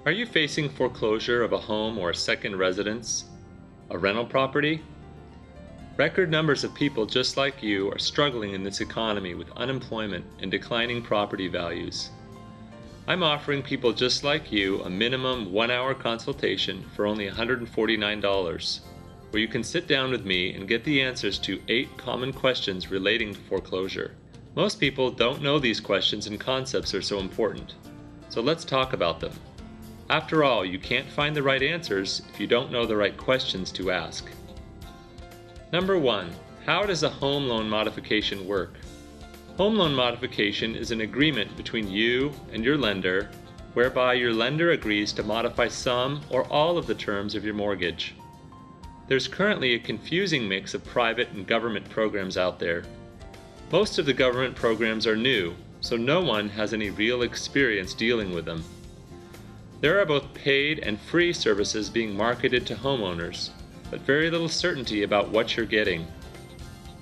Are you facing foreclosure of a home or a second residence, a rental property? Record numbers of people just like you are struggling in this economy with unemployment and declining property values. I'm offering people just like you a minimum 1-hour consultation for only $149, where you can sit down with me and get the answers to 8 common questions relating to foreclosure. Most people don't know these questions and concepts are so important, so let's talk about them. After all, you can't find the right answers if you don't know the right questions to ask. Number 1. How does a home loan modification work? Home loan modification is an agreement between you and your lender whereby your lender agrees to modify some or all of the terms of your mortgage. There's currently a confusing mix of private and government programs out there. Most of the government programs are new, so no one has any real experience dealing with them. There are both paid and free services being marketed to homeowners, but very little certainty about what you're getting.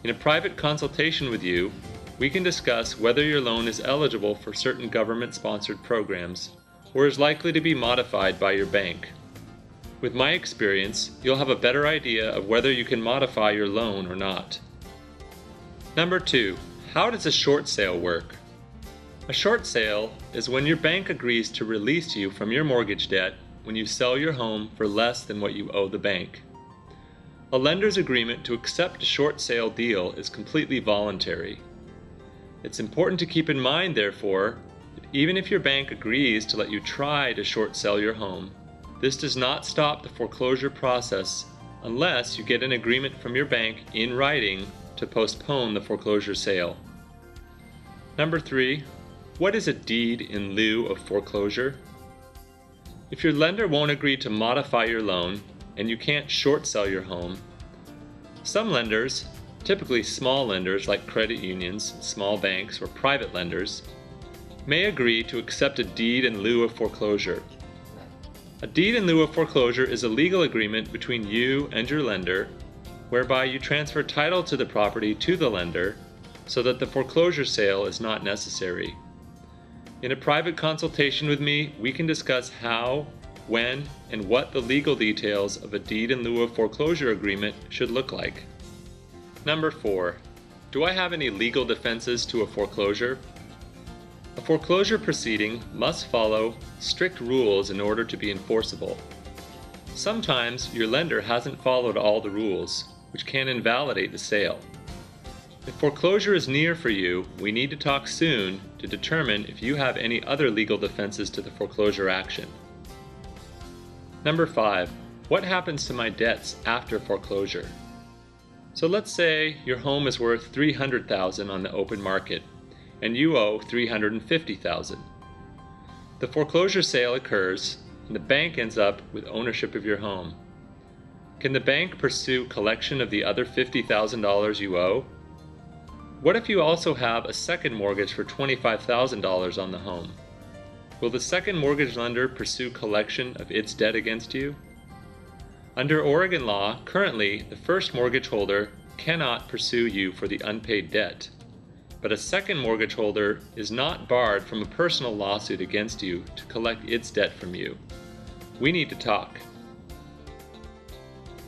In a private consultation with you, we can discuss whether your loan is eligible for certain government-sponsored programs or is likely to be modified by your bank. With my experience, you'll have a better idea of whether you can modify your loan or not. Number 2. How does a short sale work? A short sale is when your bank agrees to release you from your mortgage debt when you sell your home for less than what you owe the bank. A lender's agreement to accept a short sale deal is completely voluntary. It's important to keep in mind, therefore, that even if your bank agrees to let you try to short sell your home, this does not stop the foreclosure process unless you get an agreement from your bank in writing to postpone the foreclosure sale. Number 3. What is a deed in lieu of foreclosure? If your lender won't agree to modify your loan and you can't short sell your home, some lenders, typically small lenders like credit unions, small banks, or private lenders, may agree to accept a deed in lieu of foreclosure. A deed in lieu of foreclosure is a legal agreement between you and your lender whereby you transfer title to the property to the lender so that the foreclosure sale is not necessary. In a private consultation with me, we can discuss how, when, and what the legal details of a deed in lieu of foreclosure agreement should look like. Number 4. Do I have any legal defenses to a foreclosure? A foreclosure proceeding must follow strict rules in order to be enforceable. Sometimes your lender hasn't followed all the rules, which can invalidate the sale. If foreclosure is near for you, we need to talk soon to determine if you have any other legal defenses to the foreclosure action. Number 5. What happens to my debts after foreclosure? So let's say your home is worth $300,000 on the open market and you owe $350,000. The foreclosure sale occurs and the bank ends up with ownership of your home. Can the bank pursue collection of the other $50,000 you owe? What if you also have a second mortgage for $25,000 on the home? Will the second mortgage lender pursue collection of its debt against you? Under Oregon law, currently, the first mortgage holder cannot pursue you for the unpaid debt, but a second mortgage holder is not barred from a personal lawsuit against you to collect its debt from you. We need to talk.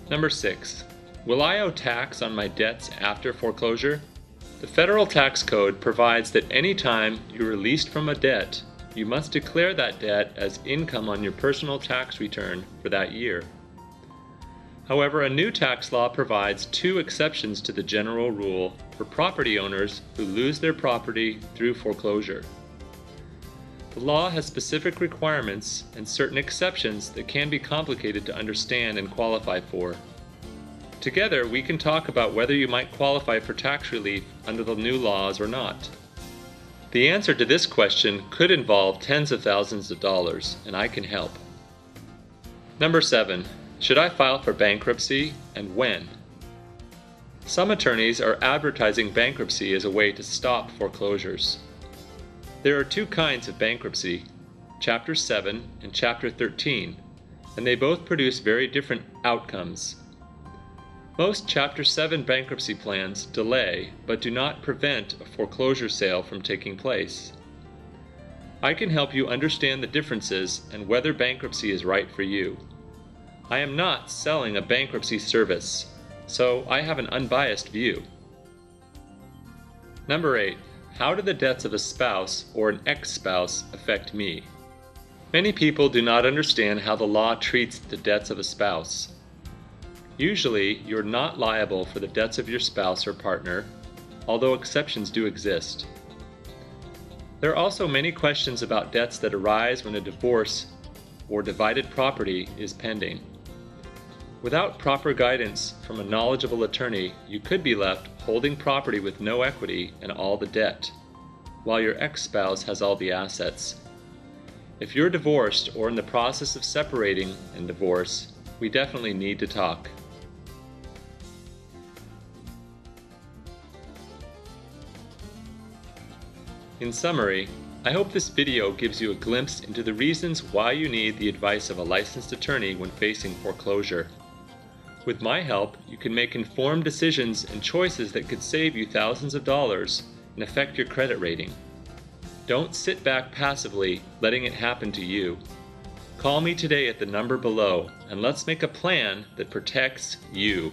Number 6. Will I owe tax on my debts after foreclosure? The federal tax code provides that any time you're released from a debt, you must declare that debt as income on your personal tax return for that year. However, a new tax law provides 2 exceptions to the general rule for property owners who lose their property through foreclosure. The law has specific requirements and certain exceptions that can be complicated to understand and qualify for. Together, we can talk about whether you might qualify for tax relief under the new laws or not. The answer to this question could involve tens of thousands of dollars, and I can help. Number 7. Should I file for bankruptcy, and when? Some attorneys are advertising bankruptcy as a way to stop foreclosures. There are 2 kinds of bankruptcy, Chapter 7 and Chapter 13, and they both produce very different outcomes. Most Chapter 7 bankruptcy plans delay but do not prevent a foreclosure sale from taking place. I can help you understand the differences and whether bankruptcy is right for you. I am not selling a bankruptcy service, so I have an unbiased view. Number 8. How do the debts of a spouse or an ex-spouse affect me? Many people do not understand how the law treats the debts of a spouse. Usually, you're not liable for the debts of your spouse or partner, although exceptions do exist. There are also many questions about debts that arise when a divorce or divided property is pending. Without proper guidance from a knowledgeable attorney, you could be left holding property with no equity and all the debt, while your ex-spouse has all the assets. If you're divorced or in the process of separating and divorce, we definitely need to talk. In summary, I hope this video gives you a glimpse into the reasons why you need the advice of a licensed attorney when facing foreclosure. With my help, you can make informed decisions and choices that could save you thousands of dollars and affect your credit rating. Don't sit back passively, letting it happen to you. Call me today at the number below, and let's make a plan that protects you.